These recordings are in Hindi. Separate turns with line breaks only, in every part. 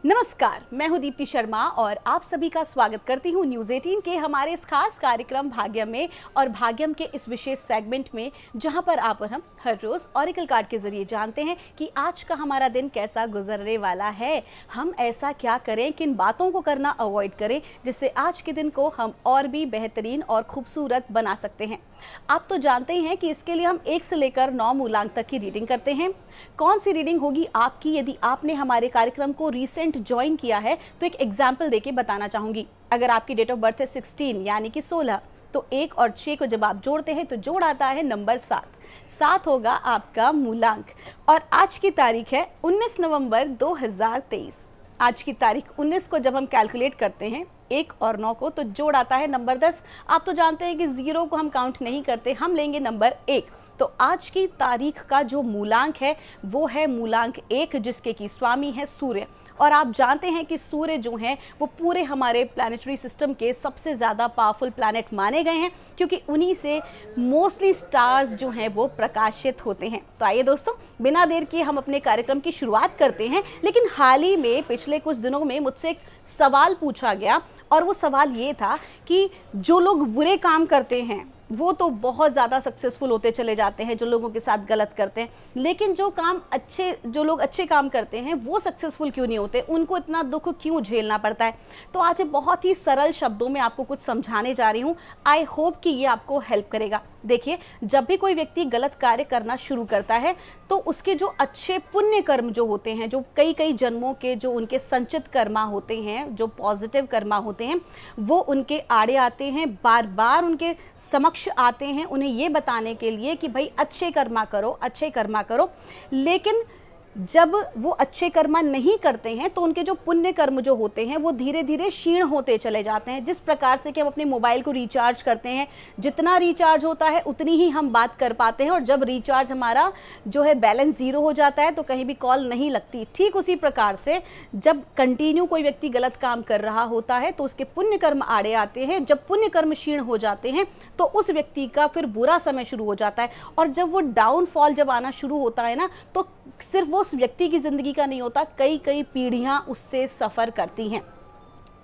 नमस्कार, मैं हूं दीप्ति शर्मा और आप सभी का स्वागत करती हूं न्यूज़ 18 के हमारे इस खास कार्यक्रम भाग्यम में और भाग्यम के इस विशेष सेगमेंट में, जहां पर आप और हम हर रोज ऑरेकल कार्ड के जरिए जानते हैं कि आज का हमारा दिन कैसा गुजरने वाला है। हम ऐसा क्या करें, किन बातों को करना अवॉइड करें जिससे आज के दिन को हम और भी बेहतरीन और खूबसूरत बना सकते हैं। आप तो जानते ही हैं कि इसके लिए हम 1 से लेकर 9 मूलांक तक की रीडिंग करते हैं। कौन सी रीडिंग होगी आपकी, यदि आपने हमारे कार्यक्रम को रिसेंट ज्वाइन किया है तो एक एग्जाम्पल देके बताना चाहूंगी। अगर आपकी डेट ऑफ बर्थ है 16 यानी कि 16, तो 1 और 6 को जब आप जोड़ते हैं तो जोड़ आता है नंबर 7 होगा आपका मूलांक। और आज की तारीख है 19 नवंबर 2023। आज की तारीख 19 को जब हम कैलकुलेट करते हैं 1 और 9 को, तो जोड़ आता है नंबर 10। आप तो जानते हैं कि 0 को हम काउंट नहीं करते, हम लेंगे नंबर 1। तो आज की तारीख का जो मूलांक है वो है मूलांक 1, जिसके की स्वामी है सूर्य। और आप जानते हैं कि सूर्य जो हैं वो पूरे हमारे प्लैनेटरी सिस्टम के सबसे ज़्यादा पावरफुल प्लैनेट माने गए हैं, क्योंकि उन्हीं से मोस्टली स्टार्स जो हैं वो प्रकाशित होते हैं। तो आइए दोस्तों, बिना देर किए हम अपने कार्यक्रम की शुरुआत करते हैं। लेकिन हाल ही में पिछले कुछ दिनों में मुझसे एक सवाल पूछा गया, और वो सवाल ये था कि जो लोग बुरे काम करते हैं वो तो बहुत ज़्यादा सक्सेसफुल होते चले जाते हैं, जो लोगों के साथ गलत करते हैं, लेकिन जो लोग अच्छे काम करते हैं वो सक्सेसफुल क्यों नहीं होते, उनको इतना दुख क्यों झेलना पड़ता है। तो आज बहुत ही सरल शब्दों में आपको कुछ समझाने जा रही हूँ। आई होप कि ये आपको हेल्प करेगा। देखिए, जब भी कोई व्यक्ति गलत कार्य करना शुरू करता है तो उसके जो अच्छे पुण्य कर्म जो होते हैं, जो कई कई जन्मों के जो उनके संचित कर्मा होते हैं, जो पॉजिटिव कर्मा होते हैं, वो उनके आड़े आते हैं, बार बार उनके समक्ष आते हैं, उन्हें ये बताने के लिए कि भाई अच्छे कर्मा करो, अच्छे कर्मा करो। लेकिन जब वो अच्छे कर्मा नहीं करते हैं तो उनके जो पुण्य कर्म जो होते हैं वो धीरे धीरे क्षीण होते चले जाते हैं। जिस प्रकार से कि हम अपने मोबाइल को रिचार्ज करते हैं, जितना रिचार्ज होता है उतनी ही हम बात कर पाते हैं, और जब रिचार्ज हमारा जो है बैलेंस 0 हो जाता है तो कहीं भी कॉल नहीं लगती। ठीक उसी प्रकार से जब कंटिन्यू कोई व्यक्ति गलत काम कर रहा होता है तो उसके पुण्य कर्म आड़े आते हैं। जब पुण्य कर्म क्षीण हो जाते हैं तो उस व्यक्ति का फिर बुरा समय शुरू हो जाता है, और जब वो डाउनफॉल जब आना शुरू होता है ना, तो सिर्फ वो उस व्यक्ति की जिंदगी का नहीं होता, कई कई पीढ़ियां उससे सफ़र करती हैं।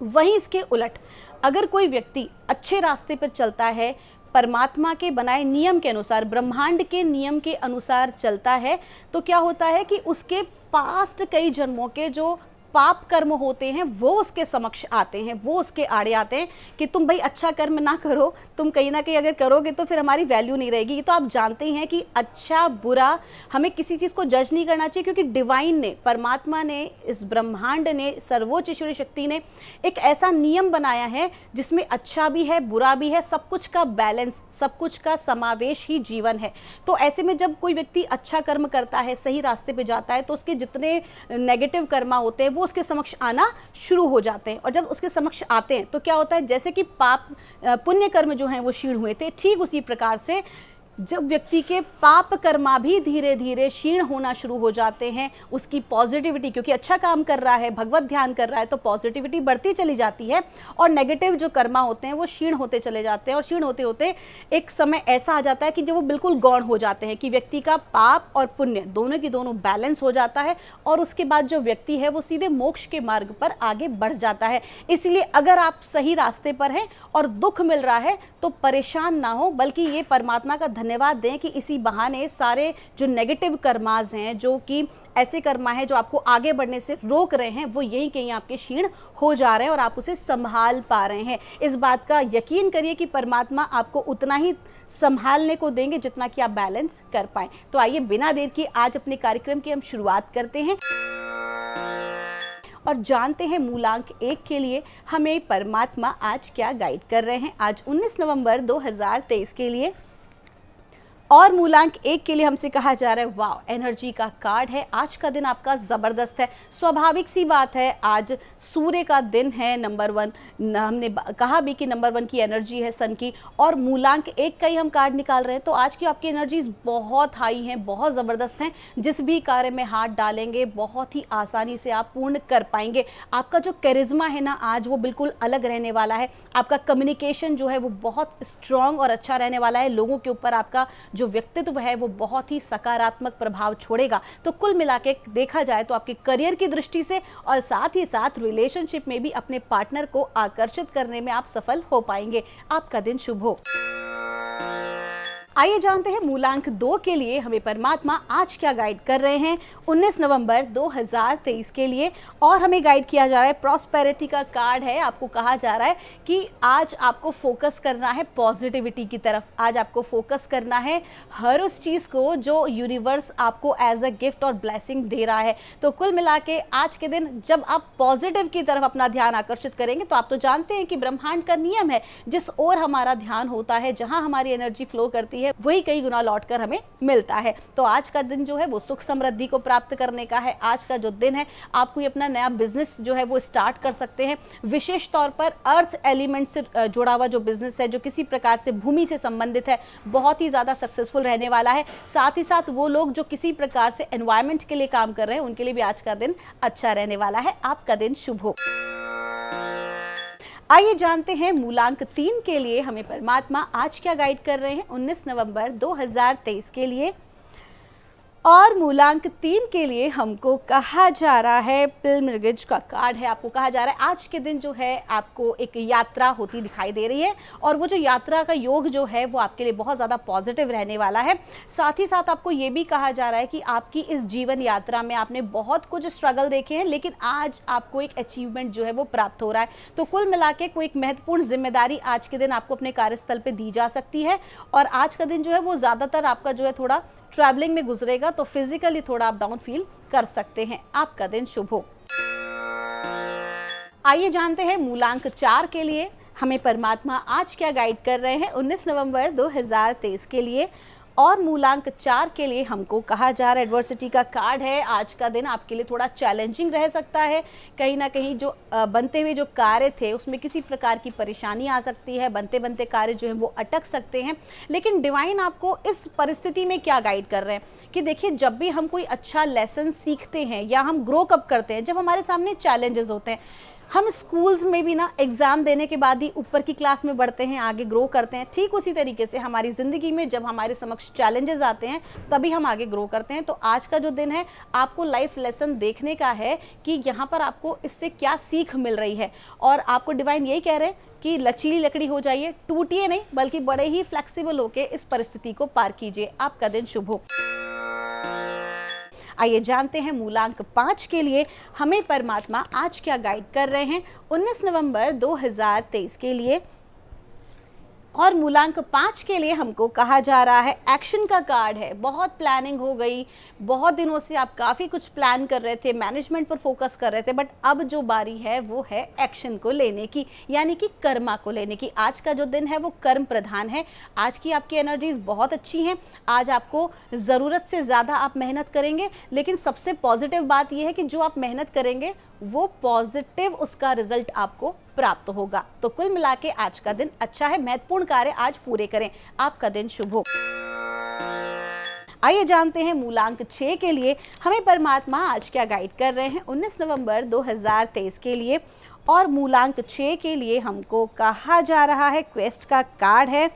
वहीं इसके उलट अगर कोई व्यक्ति अच्छे रास्ते पर चलता है, परमात्मा के बनाए नियम के अनुसार, ब्रह्मांड के नियम के अनुसार चलता है, तो क्या होता है कि उसके पास्ट कई जन्मों के जो पाप कर्म होते हैं वो उसके समक्ष आते हैं, वो उसके आड़े आते हैं कि तुम भाई अच्छा कर्म ना करो, तुम कहीं ना कहीं अगर करोगे तो फिर हमारी वैल्यू नहीं रहेगी। तो आप जानते हैं कि अच्छा बुरा हमें किसी चीज़ को जज नहीं करना चाहिए, क्योंकि डिवाइन ने, परमात्मा ने, इस ब्रह्मांड ने, सर्वोच्च ईश्वरीय शक्ति ने एक ऐसा नियम बनाया है जिसमें अच्छा भी है, बुरा भी है, सब कुछ का बैलेंस, सब कुछ का समावेश ही जीवन है। तो ऐसे में जब कोई व्यक्ति अच्छा कर्म करता है, सही रास्ते पर जाता है, तो उसके जितने नेगेटिव कर्मा होते हैं वो उसके समक्ष आना शुरू हो जाते हैं। और जब उसके समक्ष आते हैं तो क्या होता है, जैसे कि पाप पुण्य कर्म जो हैं वो क्षीण हुए थे, ठीक उसी प्रकार से जब व्यक्ति के पाप कर्मा भी धीरे धीरे क्षीण होना शुरू हो जाते हैं, उसकी पॉजिटिविटी, क्योंकि अच्छा काम कर रहा है, भगवत ध्यान कर रहा है, तो पॉजिटिविटी बढ़ती चली जाती है, और नेगेटिव जो कर्मा होते हैं वो क्षीण होते चले जाते हैं। और क्षीण होते होते एक समय ऐसा आ जाता है कि जब वो बिल्कुल गौण हो जाते हैं, कि व्यक्ति का पाप और पुण्य दोनों की दोनों बैलेंस हो जाता है, और उसके बाद जो व्यक्ति है वो सीधे मोक्ष के मार्ग पर आगे बढ़ जाता है। इसलिए अगर आप सही रास्ते पर हैं और दुख मिल रहा है तो परेशान ना हो, बल्कि ये परमात्मा का धन्यवाद दें कि इसी बहाने सारे जो नेगेटिव कर्मास हैं, जो कि ऐसे कर्मा हैं जो आपको आगे बढ़ने से रोक रहे हैं, वो यहीं कहीं आपके क्षीण हो जा रहे हैं और आप उसे संभाल पा रहे हैं। इस बात का यकीन करिए कि परमात्मा आपको उतना ही संभालने को देंगे जितना कि आप बैलेंस कर पाएं। तो आइए बिना देर किए आज अपने कार्यक्रम की हम शुरुआत करते हैं और जानते हैं मूलांक 1 के लिए हमें परमात्मा आज क्या गाइड कर रहे हैं। आज 19 नवंबर 2023 के लिए और मूलांक 1 के लिए हमसे कहा जा रहा है, वाह, एनर्जी का कार्ड है, आज का दिन आपका ज़बरदस्त है। स्वाभाविक सी बात है, आज सूर्य का दिन है, नंबर 1, हमने कहा भी कि नंबर 1 की एनर्जी है सन की, और मूलांक 1 का ही हम कार्ड निकाल रहे हैं। तो आज की आपकी एनर्जीज बहुत हाई हैं, बहुत ज़बरदस्त हैं। जिस भी कार्य में हाथ डालेंगे बहुत ही आसानी से आप पूर्ण कर पाएंगे। आपका जो कैरिज्मा है ना, आज वो बिल्कुल अलग रहने वाला है। आपका कम्युनिकेशन जो है वो बहुत स्ट्रॉन्ग और अच्छा रहने वाला है। लोगों के ऊपर आपका जो व्यक्तित्व है वो बहुत ही सकारात्मक प्रभाव छोड़ेगा। तो कुल मिला के देखा जाए तो आपके करियर की दृष्टि से और साथ ही साथ रिलेशनशिप में भी अपने पार्टनर को आकर्षित करने में आप सफल हो पाएंगे। आपका दिन शुभ हो। आइए जानते हैं मूलांक 2 के लिए हमें परमात्मा आज क्या गाइड कर रहे हैं 19 नवंबर 2023 के लिए। और हमें गाइड किया जा रहा है, प्रॉस्पेरिटी का कार्ड है। आपको कहा जा रहा है कि आज आपको फोकस करना है पॉजिटिविटी की तरफ। आज आपको फोकस करना है हर उस चीज़ को जो यूनिवर्स आपको एज अ गिफ्ट और ब्लेसिंग दे रहा है। तो कुल मिला के आज के दिन जब आप पॉजिटिव की तरफ अपना ध्यान आकर्षित करेंगे, तो आप तो जानते हैं कि ब्रह्मांड का नियम है, जिस ओर हमारा ध्यान होता है, जहां हमारी एनर्जी फ्लो करती है, वही कई गुना लौटकर हमें मिलता है। तो आज का दिन जो है वो सुख समृद्धि को प्राप्त करने का है। आज का जो दिन है आप कोई अपना नया बिजनेस जो है वो स्टार्ट कर सकते हैं। विशेष तौर पर अर्थ एलिमेंट से जुड़ा हुआ जो बिजनेस है, जो किसी प्रकार से भूमि से संबंधित है, बहुत ही ज़्यादा सक्सेसफुल रहने वाला है। साथ ही साथ वो लोग जो किसी प्रकार से एनवायरमेंट के लिए काम कर रहे हैं, उनके लिए भी आज का दिन अच्छा रहने वाला है। आपका दिन शुभ हो। आइए जानते हैं मूलांक 3 के लिए हमें परमात्मा आज क्या गाइड कर रहे हैं 19 नवंबर 2023 के लिए। और मूलांक 3 के लिए हमको कहा जा रहा है, पिलग्रिमेज का कार्ड है। आपको कहा जा रहा है आज के दिन जो है आपको एक यात्रा होती दिखाई दे रही है, और वो जो यात्रा का योग जो है वो आपके लिए बहुत ज़्यादा पॉजिटिव रहने वाला है। साथ ही साथ आपको ये भी कहा जा रहा है कि आपकी इस जीवन यात्रा में आपने बहुत कुछ स्ट्रगल देखे हैं, लेकिन आज आपको एक अचीवमेंट जो है वो प्राप्त हो रहा है। तो कुल मिला के कोई एक महत्वपूर्ण जिम्मेदारी आज के दिन आपको अपने कार्यस्थल पर दी जा सकती है। और आज का दिन जो है वो ज़्यादातर आपका जो है थोड़ा ट्रैवलिंग में गुजरेगा, तो फिजिकली थोड़ा आप डाउन फील कर सकते हैं। आपका दिन शुभ हो। आइए जानते हैं मूलांक 4 के लिए हमें परमात्मा आज क्या गाइड कर रहे हैं 19 नवंबर 2023 के लिए। और मूलांक 4 के लिए हमको कहा जा रहा है, एडवर्सिटी का कार्ड है। आज का दिन आपके लिए थोड़ा चैलेंजिंग रह सकता है। कहीं ना कहीं जो बनते हुए जो कार्य थे उसमें किसी प्रकार की परेशानी आ सकती है। बनते बनते कार्य जो है वो अटक सकते हैं। लेकिन डिवाइन आपको इस परिस्थिति में क्या गाइड कर रहे हैं कि देखिए, जब भी हम कोई अच्छा लेसन सीखते हैं या हम ग्रो अप करते हैं, जब हमारे सामने चैलेंजेस होते हैं, हम स्कूल्स में भी ना एग्ज़ाम देने के बाद ही ऊपर की क्लास में बढ़ते हैं, आगे ग्रो करते हैं। ठीक उसी तरीके से हमारी ज़िंदगी में जब हमारे समक्ष चैलेंजेस आते हैं तभी हम आगे ग्रो करते हैं। तो आज का जो दिन है आपको लाइफ लेसन देखने का है कि यहाँ पर आपको इससे क्या सीख मिल रही है। और आपको डिवाइन यही कह रहे हैं कि लचीली लकड़ी हो जाइए, टूटिए नहीं बल्कि बड़े ही फ्लेक्सिबल होकर इस परिस्थिति को पार कीजिए। आपका दिन शुभ हो। आइए जानते हैं मूलांक 5 के लिए हमें परमात्मा आज क्या गाइड कर रहे हैं 19 नवंबर 2023 के लिए। और मूलांक 5 के लिए हमको कहा जा रहा है, एक्शन का कार्ड है। बहुत प्लानिंग हो गई, बहुत दिनों से आप काफ़ी कुछ प्लान कर रहे थे, मैनेजमेंट पर फोकस कर रहे थे, बट अब जो बारी है वो है एक्शन को लेने की, यानी कि कर्मा को लेने की। आज का जो दिन है वो कर्म प्रधान है। आज की आपकी एनर्जीज बहुत अच्छी हैं। आज आपको ज़रूरत से ज़्यादा आप मेहनत करेंगे, लेकिन सबसे पॉजिटिव बात यह है कि जो आप मेहनत करेंगे वो पॉजिटिव उसका रिजल्ट आपको प्राप्त होगा। तो कुल मिला के आज का दिन अच्छा है। महत्वपूर्ण कार्य आज पूरे करें। आपका दिन शुभ हो। आइए जानते हैं मूलांक 6 के लिए हमें परमात्मा आज क्या गाइड कर रहे हैं 19 नवंबर 2023 के लिए। और मूलांक 6 के लिए हमको कहा जा रहा है, क्वेस्ट का कार्ड है।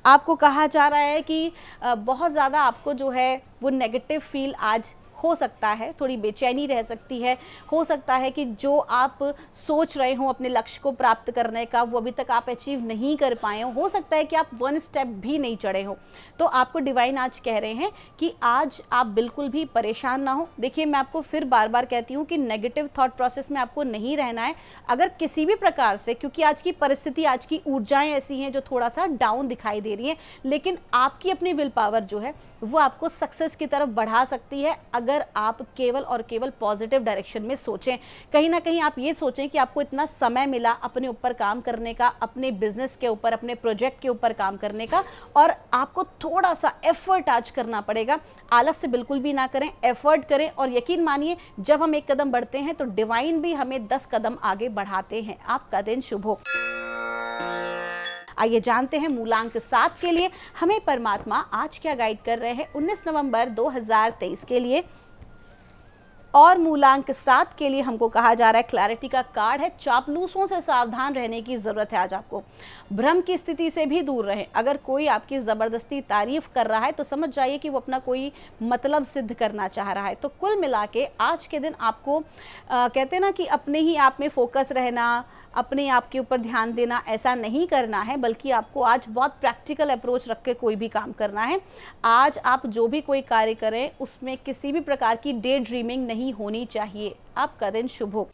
आपको कहा जा रहा है कि बहुत ज़्यादा आपको जो है वो नेगेटिव फील आज हो सकता है, थोड़ी बेचैनी रह सकती है। हो सकता है कि जो आप सोच रहे हो अपने लक्ष्य को प्राप्त करने का, वो अभी तक आप अचीव नहीं कर पाए हो सकता है कि आप 1 स्टेप भी नहीं चढ़े हो। तो आपको डिवाइन आज कह रहे हैं कि आज आप बिल्कुल भी परेशान ना हो। देखिए, मैं आपको फिर बार बार कहती हूँ कि नेगेटिव थॉट प्रोसेस में आपको नहीं रहना है। अगर किसी भी प्रकार से, क्योंकि आज की परिस्थिति, आज की ऊर्जाएं ऐसी हैं जो थोड़ा सा डाउन दिखाई दे रही हैं, लेकिन आपकी अपनी विल पावर जो है वो आपको सक्सेस की तरफ बढ़ा सकती है अगर आप केवल और केवल पॉजिटिव डायरेक्शन में सोचें। कहीं ना कहीं आप ये सोचें कि आपको इतना समय मिला अपने ऊपर काम करने का, अपने बिजनेस के ऊपर, अपने प्रोजेक्ट के ऊपर काम करने का, और आपको थोड़ा सा एफर्ट आज करना पड़ेगा। आलस से बिल्कुल भी ना करें, एफर्ट करें, और यकीन मानिए जब हम 1 कदम बढ़ते हैं तो डिवाइन भी हमें 10 कदम आगे बढ़ाते हैं। आपका दिन शुभ हो। आइए जानते हैं मूलांक 7 के लिए हमें परमात्मा आज क्या गाइड कर रहे हैं 19 नवंबर 2023 के लिए। और मूलांक 7 के लिए हमको कहा जा रहा है क्लैरिटी का कार्ड है, चापलूसों से सावधान रहने की ज़रूरत है। आज आपको भ्रम की स्थिति से भी दूर रहें। अगर कोई आपकी ज़बरदस्ती तारीफ कर रहा है तो समझ जाइए कि वो अपना कोई मतलब सिद्ध करना चाह रहा है। तो कुल मिला के आज के दिन आपको कहते हैं ना कि अपने ही आप में फोकस रहना, अपने आप के ऊपर ध्यान देना, ऐसा नहीं करना है, बल्कि आपको आज बहुत प्रैक्टिकल अप्रोच रख के कोई भी काम करना है। आज आप जो भी कोई कार्य करें उसमें किसी भी प्रकार की डे ड्रीमिंग नहीं होनी चाहिए। आपका दिन शुभ हो।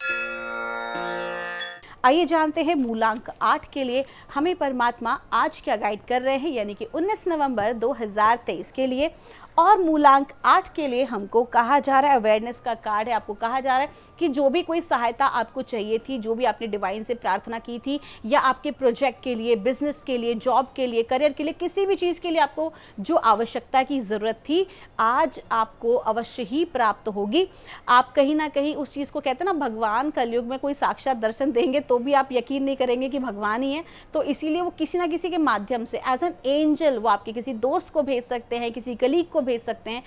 आइए जानते हैं मूलांक 8 के लिए हमें परमात्मा आज क्या गाइड कर रहे हैं, यानी कि 19 नवंबर 2023 के लिए। और मूलांक 8 के लिए हमको कहा जा रहा है, अवेयरनेस का कार्ड है, आपको कहा जा रहा है कि जो भी कोई सहायता आपको चाहिए थी, जो भी आपने डिवाइन से प्रार्थना की थी, या आपके प्रोजेक्ट के लिए, बिजनेस के लिए, जॉब के लिए, करियर के लिए, किसी भी चीज़ के लिए आपको जो आवश्यकता की ज़रूरत थी, आज आपको अवश्य ही प्राप्त होगी। आप कहीं ना कहीं उस चीज़ को, कहते हैं ना भगवान कलयुग में कोई साक्षात दर्शन देंगे तो भी आप यकीन नहीं करेंगे कि भगवान ही है। तो इसीलिए वो किसी ना किसी के माध्यम से एज एन एंजल वो आपके किसी दोस्त को भेज सकते हैं, किसी कलीग को भेज सकते हैं,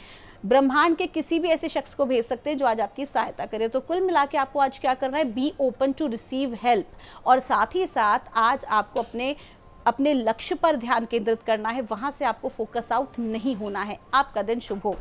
ब्रह्मांड के किसी भी ऐसे शख्स को भेज सकते हैं जो आज आपकी सहायता करे। तो कुल मिला के आपको आज क्या करना है, be open to receive help. और साथ ही साथ आज आपको अपने लक्ष्य पर ध्यान केंद्रित करना है, वहां से आपको फोकस आउट नहीं होना है। आपका दिन शुभ हो।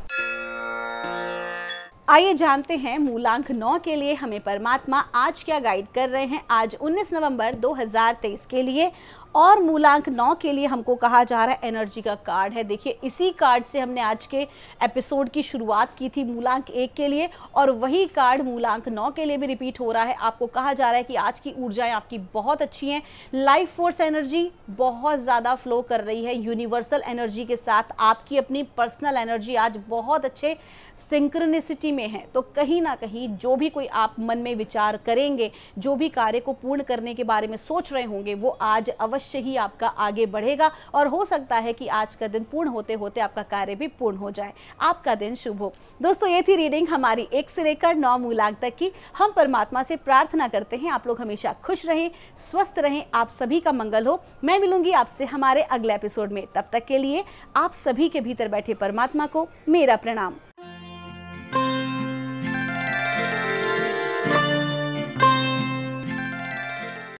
आइए जानते हैं मूलांक 9 के लिए हमें परमात्मा आज क्या गाइड कर रहे हैं, आज 19 नवंबर 2023 के लिए। और मूलांक 9 के लिए हमको कहा जा रहा है एनर्जी का कार्ड है। देखिए इसी कार्ड से हमने आज के एपिसोड की शुरुआत की थी मूलांक 1 के लिए, और वही कार्ड मूलांक 9 के लिए भी रिपीट हो रहा है। आपको कहा जा रहा है कि आज की ऊर्जाएं आपकी बहुत अच्छी हैं, लाइफ फोर्स एनर्जी बहुत ज़्यादा फ्लो कर रही है यूनिवर्सल एनर्जी के साथ। आपकी अपनी पर्सनल एनर्जी आज बहुत अच्छे सिंक्रोनिसिटी में है। तो कहीं ना कहीं जो भी कोई आप मन में विचार करेंगे, जो भी कार्य को पूर्ण करने के बारे में सोच रहे होंगे, वो आज अवश्य ही आपका आगे बढ़ेगा। और हो सकता है कि आज का दिन पूर्ण होते होते आपका कार्य भी पूर्ण हो जाए। आपका दिन शुभ हो। दोस्तों ये थी रीडिंग हमारी 1 से लेकर 9 मूलांक तक की। हम परमात्मा से प्रार्थना करते हैं आप लोग हमेशा खुश रहें, स्वस्थ रहें, आप सभी का मंगल हो। मैं मिलूंगी आपसे हमारे अगले एपिसोड में। तब तक के लिए आप सभी के भीतर बैठे परमात्मा को मेरा प्रणाम।